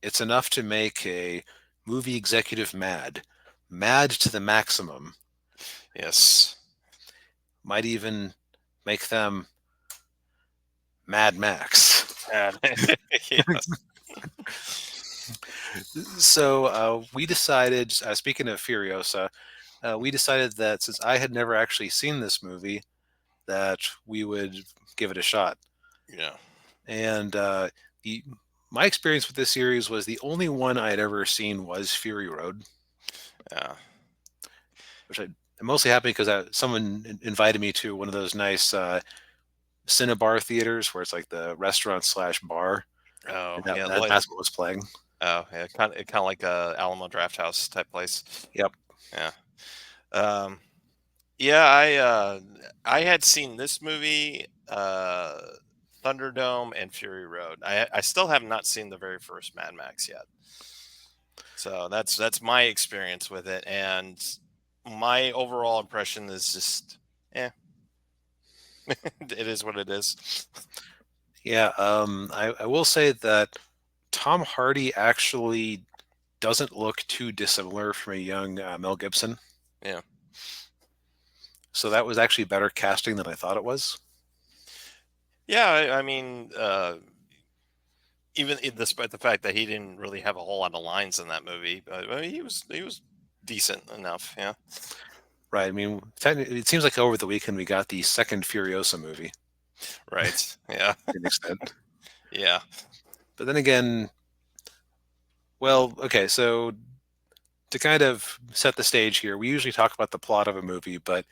It's enough to make a movie executive mad to the maximum. Yes. Might even make them Mad Max. And yeah. So we decided, speaking of Furiosa, we decided that since I had never actually seen this movie, that we would give it a shot. Yeah. And the my experience with this series was the only one I had ever seen was Fury Road, Yeah. which I'm mostly happy because someone invited me to one of those nice Cinebar theaters where it's like the restaurant slash bar, Oh, and yeah. that's what was playing. Oh, yeah. Kind of like a Alamo Draft House type place. Yep. Yeah. Um, yeah. I had seen this movie, Thunderdome and Fury Road. I still have not seen the very first Mad Max yet. So that's my experience with it, and my overall impression is just, eh, it is what it is. Yeah. I will say that Tom Hardy actually doesn't look too dissimilar from a young Mel Gibson. Yeah. So that was actually better casting than I thought it was. Yeah. I mean, despite the fact that he didn't really have a whole lot of lines in that movie, but I mean, he was decent enough. Yeah. Right. I mean, technically, it seems like over the weekend we got the second Furiosa movie Right. Yeah. to an extent. Yeah. But then again, well, okay, so to kind of set the stage here, we usually talk about the plot of a movie, but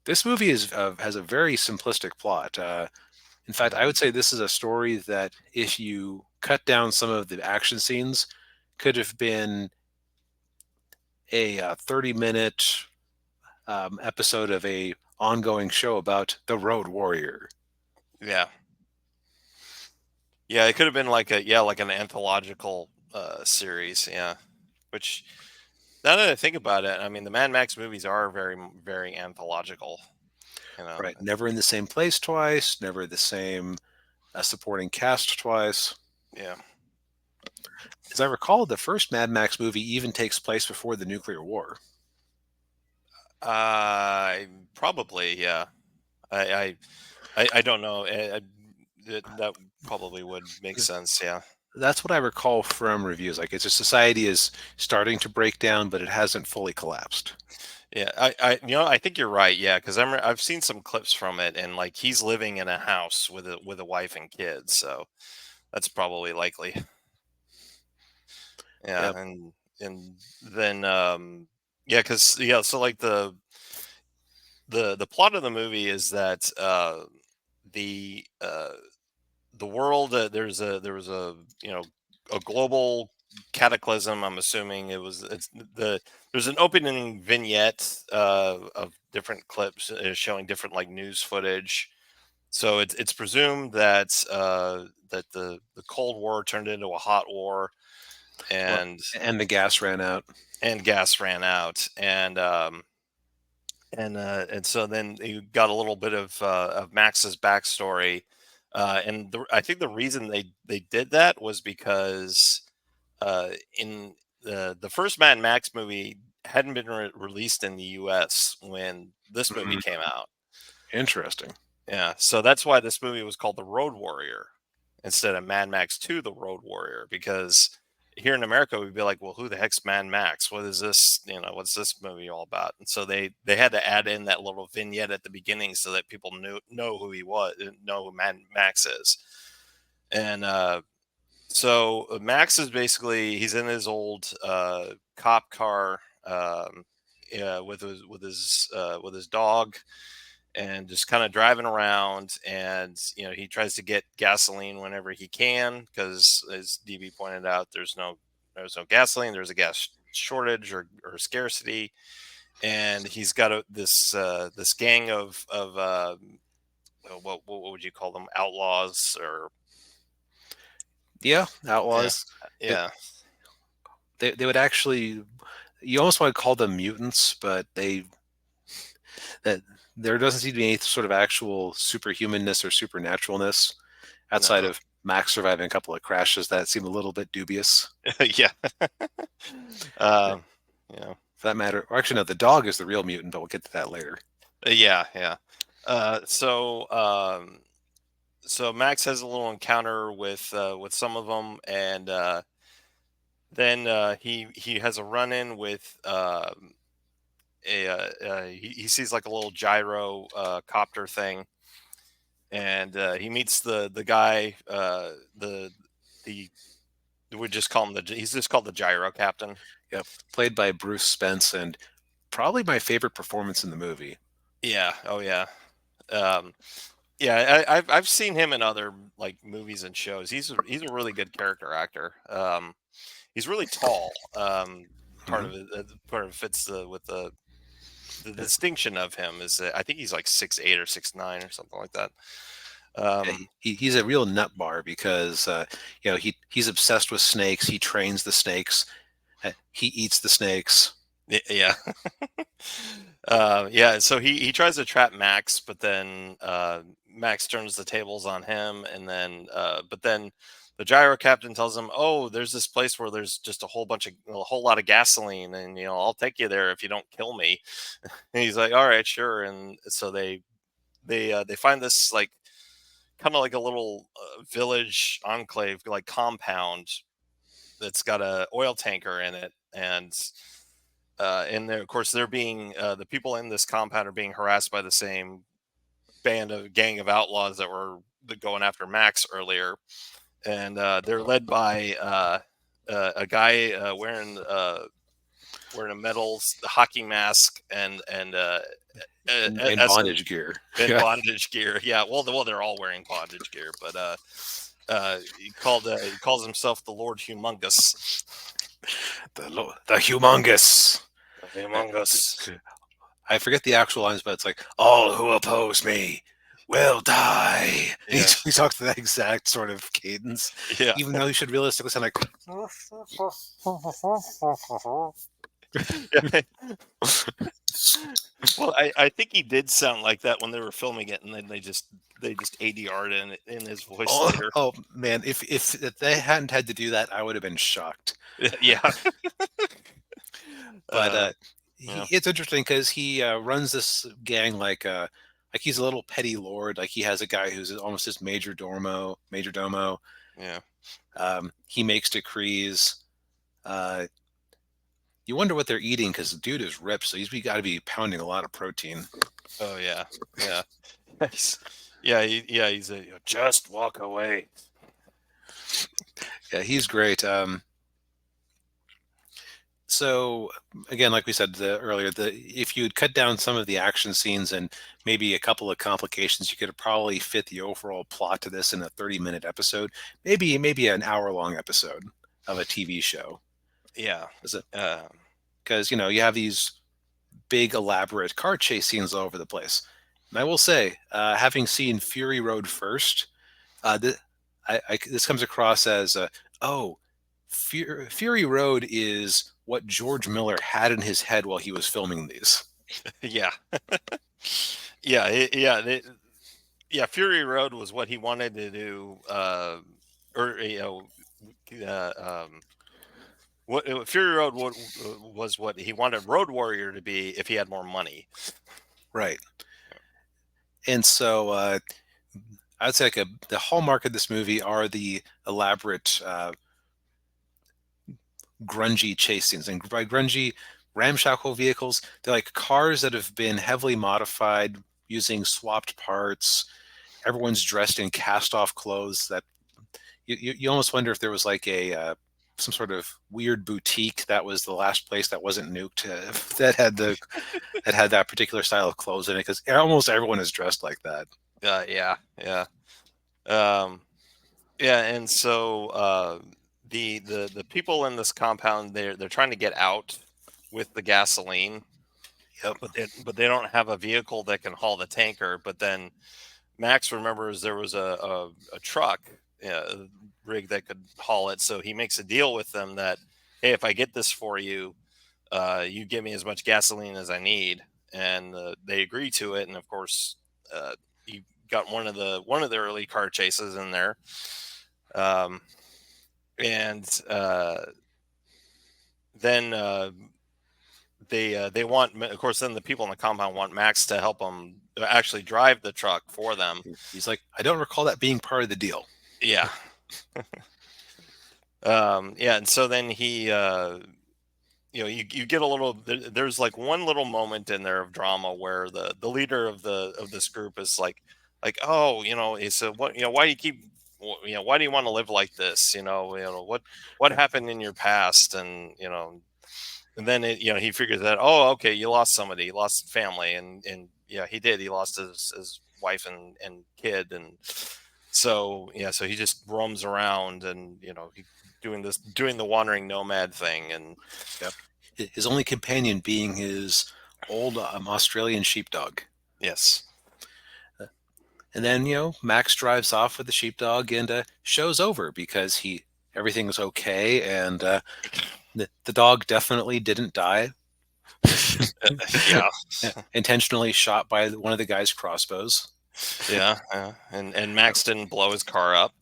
this movie has a very simplistic plot. In fact, I Mhm. would say this is a story that if you cut down some of the action scenes, could have been a 30-minute episode of a ongoing show about the Road Warrior. Yeah. Yeah. It could have been like like an anthological series. Yeah. Which, now that I think about it, I mean, the Mad Max movies are very anthological. You know. Right, never in the same place twice, never the same supporting cast twice. Yeah. As I recall, the first Mad Max movie even takes place before the nuclear war. Probably. Yeah. I I I don't know. That probably would make sense. Yeah. That's what I recall from reviews. Like, it's a society is starting to break down, but it hasn't fully collapsed. Yeah. I think you're right. Yeah, because I've seen some clips from it, and like he's living in a house with a wife and kids, so that's probably likely. Yeah, Yep. and then yeah, because yeah, so like the plot of the movie is that the uh the world, there was a, a global cataclysm. I'm assuming it's the there's an opening vignette of different clips showing different like news footage. So it's presumed that that the Cold War turned into a hot war, Well, and and the gas ran out. gas ran out, and so then you got a little bit of Max's backstory, and I think the reason they did that was because in the first Mad Max movie hadn't been released in the U.S. when this movie Mhm. came out. Interesting. Yeah, so that's why this movie was called The Road Warrior instead of Mad Max 2: The Road Warrior, because here in America we'd be like, well, who the heck's Mad Max? What is this? What's this movie all about? And so they had to add in that little vignette at the beginning so that people know who he was, know who Mad Max is. And Max is basically, he's in his old cop car, yeah, with his dog, and just kind of driving around, and he tries to get gasoline whenever he can, because as DB pointed out, there's no gasoline, there's a gas shortage or scarcity, and he's got this gang of what would you call them, outlaws, or Yeah, yeah, outlaws. It, yeah, they would actually, you almost want to call them mutants, but that there doesn't seem to be any sort of actual superhumanness or supernaturalness outside no, of Max surviving a couple of crashes that seem a little bit dubious. Yeah. um, yeah. For that matter, or actually, no, the dog is the real mutant, but we'll get to that later. Yeah. Yeah. So Max has a little encounter with some of them, and then he has a run in with he sees like a little gyro copter thing, and he meets the guy the we just call him he's just called the gyro captain. Yep, played by Bruce Spence, and probably my favorite performance in the movie. Yeah. Oh yeah. Um, yeah. I've seen him in other like movies and shows. He's a really good character actor. He's really tall. Part Mhm. of it part of it fits with the distinction of him is that I think he's like 6'8" or 6'9" or something like that. Yeah, Um, he's a real nut bar because he's obsessed with snakes. He trains the snakes. He eats the snakes. yeah. Yeah, so he tries to trap Max, but then Max turns the tables on him, and then but then the gyro captain tells him, "Oh, there's this place where there's just a whole lot of gasoline, and I'll take you there if you don't kill me." And he's like, "All right, sure." And so they find this like kind of like a little village enclave like compound that's got a oil tanker in it, and there, of course, they're being the people in this compound are being harassed by the same gang of outlaws that were going after Max earlier, and they're led by a guy wearing a metal hockey mask and In as a bondage gear. in Yeah, bondage gear. Yeah, well, they're all wearing bondage gear, but he calls himself the Lord Humongous. the humongous. The Uh, Humongous. I forget the actual lines, but it's like, all who oppose me will die. Yeah, He talks to that exact sort of cadence, yeah. even though he should realistically sound like, Yeah. Well, I think he did sound like that when they were filming it, and then they just ADR'd in his voice oh, later. oh man, if they hadn't had to do that, I would have been shocked. Yeah. But Uh, yeah. it's interesting because he runs this gang like he's a little petty lord. Like he has a guy who's almost his major domo. Yeah. He makes decrees. Uh, you wonder what they're eating because the dude is ripped, so he's got to be pounding a lot of protein. Oh yeah. Yeah. Yeah. He's a just walk away. Yeah, he's great. So again, like we said earlier, if you'd cut down some of the action scenes and maybe a couple of complications, you could probably fit the overall plot to this in a 30-minute episode, maybe an hour-long episode of a TV show. Yeah. Is it? Um, Because you have these big elaborate car chase scenes all over the place. And I will say, having seen Fury Road first, th- this comes across as oh, Fury Road is what George Miller had in his head while he was filming these. yeah. Yeah. Yeah. Fury Road was what he wanted to do. Or Fury Road was what he wanted Road Warrior to be if he had more money. Right. And so I'd say the hallmark of this movie are the elaborate grungy chase scenes. And by grungy, ramshackle vehicles, they're like cars that have been heavily modified using swapped parts. Everyone's dressed in cast off clothes that you almost wonder if there was like a some sort of weird boutique that was the last place that wasn't nuked that had that particular style of clothes in it, because almost everyone is dressed like that. Yeah. Yeah. Um, yeah. And so the people in this compound, they're trying to get out with the gasoline, Yep. but they don't have a vehicle that can haul the tanker. But then Max remembers there was a truck rig that could haul it, so he makes a deal with them that, hey, if I get this for you, you give me as much gasoline as I need, and they agree to it. And of course, you got one of the early car chases in there, Um, and then they want, of course, then the people in the compound want Max to help them actually drive the truck for them. He's like, I don't recall that being part of the deal. Yeah. Yeah, and so then he, you get a little. There's like one little moment in there of drama where the leader of this group is like, oh, he said, what, why do you keep, why do you want to live like this? What happened in your past, and then he figures that, oh, okay, you lost somebody, you lost family, and yeah, he did. He lost his wife and kid, and so yeah, so he just roams around, and he doing the wandering nomad thing, and Yep. His only companion being his old Australian sheepdog. yes, And then, Max drives off with the sheepdog and show's over because everything's okay. And the dog definitely didn't die. yeah, Intentionally shot by one of the guy's crossbows. yeah, and Max didn't blow his car up.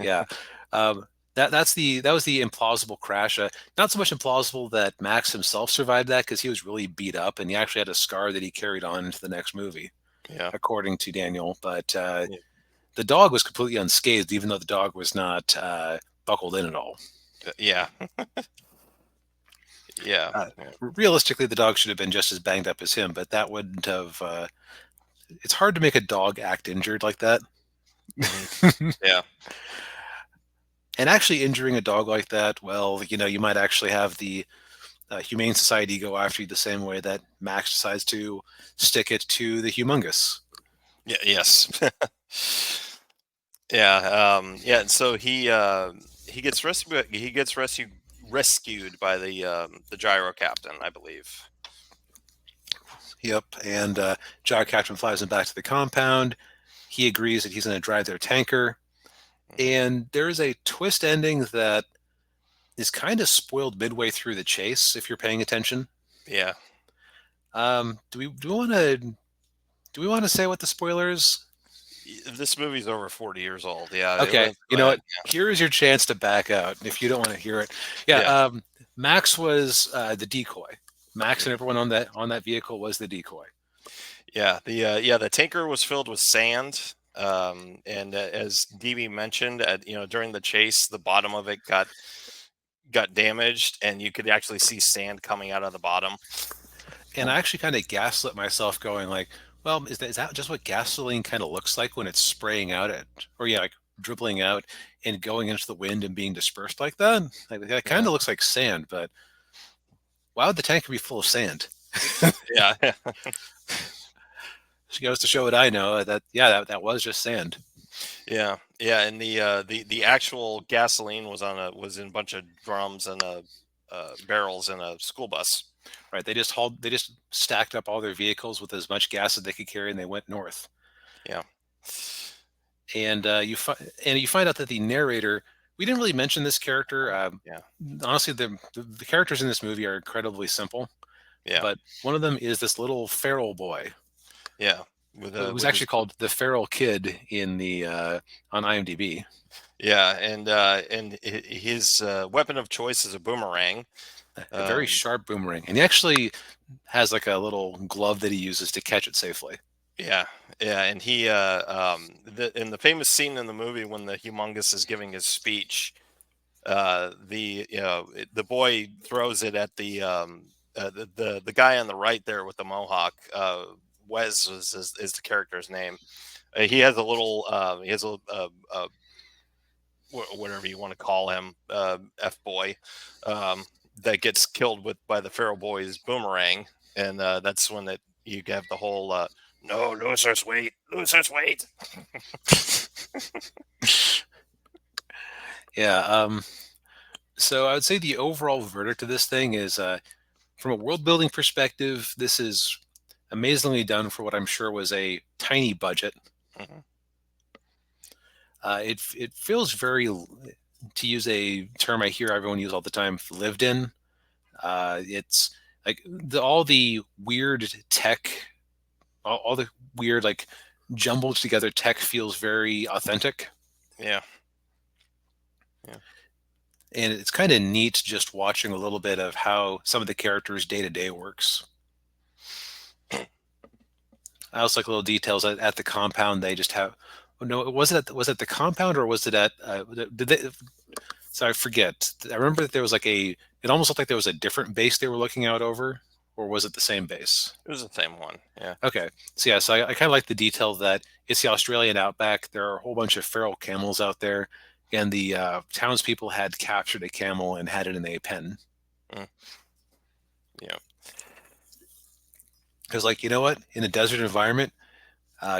Yeah. Um, that was the implausible crash. Not so much implausible that Max himself survived that, because he was really beat up and he actually had a scar that he carried on into the next movie, Yeah, according to Daniel. But yeah, the dog was completely unscathed, even though the dog was not buckled in at all. yeah, yeah, Uh, Realistically, the dog should have been just as banged up as him, but that wouldn't have. It's hard to make a dog act injured like that. mhm, yeah, And actually injuring a dog like that, well, you might actually have the Humane Society go after you the same way that Max decides to stick it to the humongous. yeah, yes, yeah, yeah. And so he gets rescued. Rescued by the gyro captain, I believe. Yep. And Jar Captain flies him back to the compound. He agrees that he's going to drive their tanker. Mhm. And there's a twist ending that is kind of spoiled midway through the chase, if you're paying attention. Yeah, Do we want to say what the spoilers? this movie's over 40 years old. Yeah, Okay, you go know ahead. what? Here is your chance to back out if you don't want to hear it. Yeah, Yeah, Max was the decoy. Max and mhm. everyone on that vehicle was the decoy. Yeah. The tanker was filled with sand. And as DB mentioned, during the chase, the bottom of it got damaged, and you could actually see sand coming out of the bottom. And I actually kind of gaslit myself, going like, "Well, is that just what gasoline kind of looks like when it's spraying out or yeah, like dribbling out and going into the wind and being dispersed like that? Like, that kind Yeah, of looks like sand, but why would the tanker be full of sand?" yeah, She goes to show what I know, that yeah, that was just sand. yeah, yeah. And the actual gasoline was in a bunch of drums and barrels in a school bus. Right? They just stacked up all their vehicles with as much gas as they could carry, and they went north. Yeah, And you find out that the narrator. We didn't really mention this character. yeah, Honestly, the characters in this movie are incredibly simple, yeah, but one of them is this little feral boy yeah. who's With his actually called the Feral Kid in the on IMDb. Yeah, and his weapon of choice is a boomerang. A very Um, sharp boomerang, and he actually has like a little glove that he uses to catch it safely. yeah, yeah, and in the famous scene in the movie when the humongous is giving his speech, the boy throws it at the guy on the right there with the mohawk. Wes is the character's name. He has a little whatever you want to call him, F boy, um, that gets killed by the feral boy's boomerang, and that's when that you have the whole no, losers wait, losers wait. Yeah. So I would say the overall verdict of this thing is, from a world building perspective, this is amazingly done for what I'm sure was a tiny budget. Mhm. It feels very, to use a term I hear everyone use all the time, lived in. It's like all the weird tech, all the weird like jumbled together tech feels very authentic. Yeah, Yeah. And it's kind of neat just watching a little bit of how some of the characters' day to day works. I also like little details at the compound. They just have. Oh, no, was it the compound or was it at? Did they? So I forget. I remember that there was like a. It almost looked like there was a different base they were looking out over, or was it the same base? It was the same one. Yeah. Okay, so yeah, so I kind of like the detail that it's the Australian outback. There are a whole bunch of feral camels out there, and the townspeople had captured a camel and had it in a pen. Mm, yeah. Because, like, you know what? In a desert environment,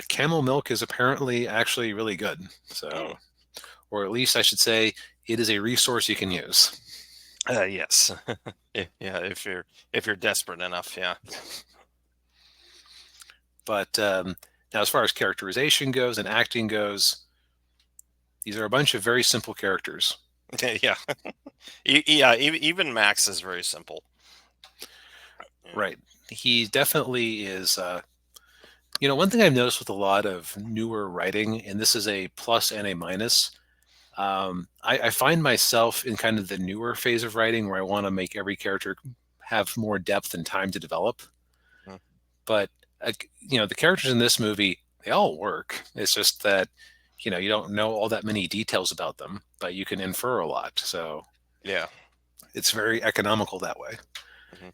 camel milk is apparently actually really good. Mm. So, or at least I should say, it is a resource you can use. Yes. Yeah. If you're desperate enough. Yeah. But now, as far as characterization goes and acting goes, these are a bunch of very simple characters. Yeah. Yeah. Even Max is very simple. Yeah. Right. He definitely is. One thing I've noticed with a lot of newer writing, and this is a plus and a minus, I find myself in kind of the newer phase of writing where I want to make every character have more depth and time to develop. Mm. But the characters in this movie, they all work. It's just that you don't know all that many details about them, but you can infer a lot. So Yeah. it's very economical that way. Mhm.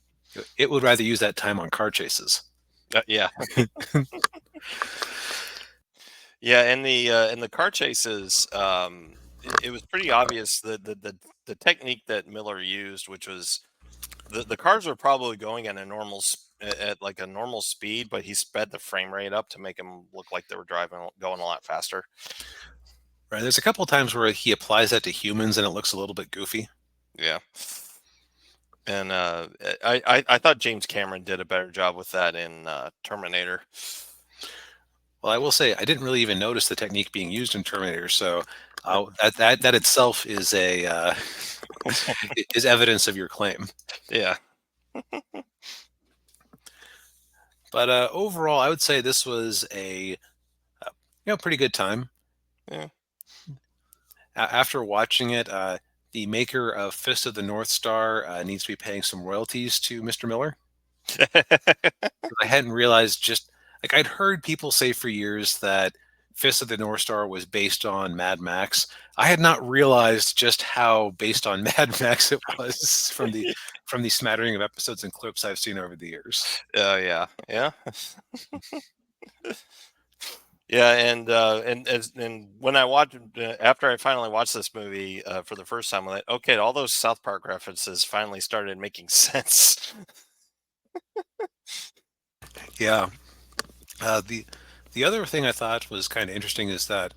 It would rather use that time on car chases. Yeah. Yeah, and the car chases, it was pretty obvious that the technique that Miller used, which was the cars were probably going at a at like a normal speed, but he sped the frame rate up to make them look like they were going a lot faster. Right. There's a couple of times where he applies that to humans and it looks a little bit goofy. Yeah, and I thought James Cameron did a better job with that in Terminator. Well, I will say I didn't really even notice the technique being used in Terminator, so Uh, that itself is a is evidence of your claim. Yeah, But overall, I would say this was a pretty good time. yeah. After watching it, the maker of Fist of the North Star needs to be paying some royalties to Mr. Miller. I hadn't realized just like I'd heard people say for years that Fist of the North Star was based on Mad Max. I had not realized just how based on Mad Max it was from the smattering of episodes and clips I've seen over the years. Yeah, yeah. Yeah, and when I watched after I finally watched this movie for the first time, I'm like, okay, all those South Park references finally started making sense. Yeah. The other thing I thought was kind of interesting is that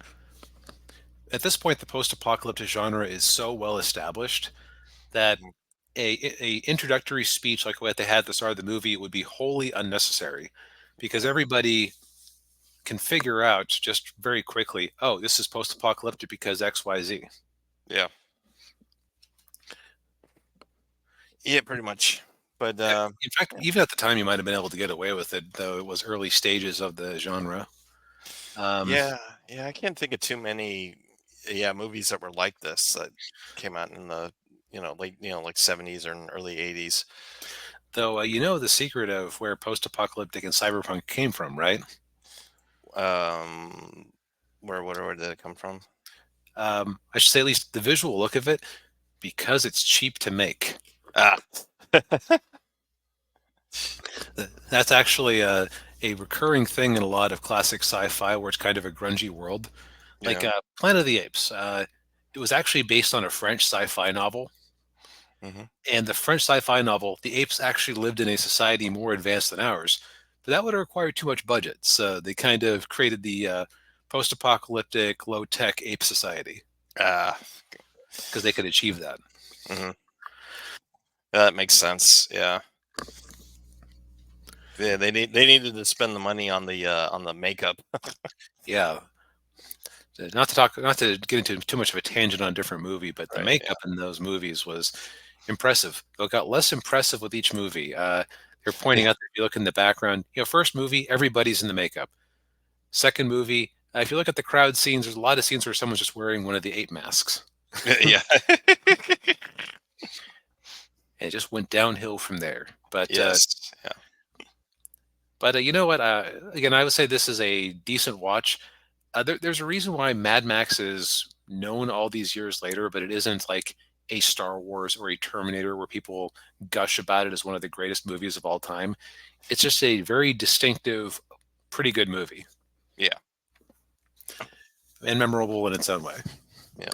at this point the post-apocalyptic genre is so well established that Mhm. a introductory speech like what they had at the start of the movie would be wholly unnecessary because everybody can figure out just very quickly, oh, this is post-apocalyptic because XYZ. Yeah, yeah, pretty much. But In fact, even at the time, you might have been able to get away with it, though it was early stages of the genre. Um, yeah, yeah, I can't think of too many movies that were like this that came out in the late like 70s or in early 80s. though, the secret of where post-apocalyptic and cyberpunk came from, right? Um, where did it come from? I should say at least the visual look of it, because it's cheap to make. Ah, That's actually a recurring thing in a lot of classic sci-fi, where it's kind of a grungy world, like yeah. Planet of the Apes. It was actually based on a French sci-fi novel. Hmm. And the French sci-fi novel, the apes actually lived in a society more advanced than ours, but that would have required too much budget. So they kind of created the post-apocalyptic, low-tech ape society Ah, because they could achieve that. hmm, that makes sense. Yeah. Yeah, they needed to spend the money on the makeup. Yeah. Not to get into too much of a tangent on a different movie, but the Right. Yeah. makeup in those movies was impressive. It got less impressive with each movie. They're pointing out that if you look in the background, first movie, everybody's in the makeup. Second movie, if you look at the crowd scenes, there's a lot of scenes where someone's just wearing one of the ape masks. Yeah. And it just went downhill from there. Yes. Yeah. You know what? Again, I would say this is a decent watch. There's a reason why Mad Max is known all these years later, but it isn't like a Star Wars or a Terminator where people gush about it as one of the greatest movies of all time. It's just a very distinctive, pretty good movie Yeah. and memorable in its own way. Yeah.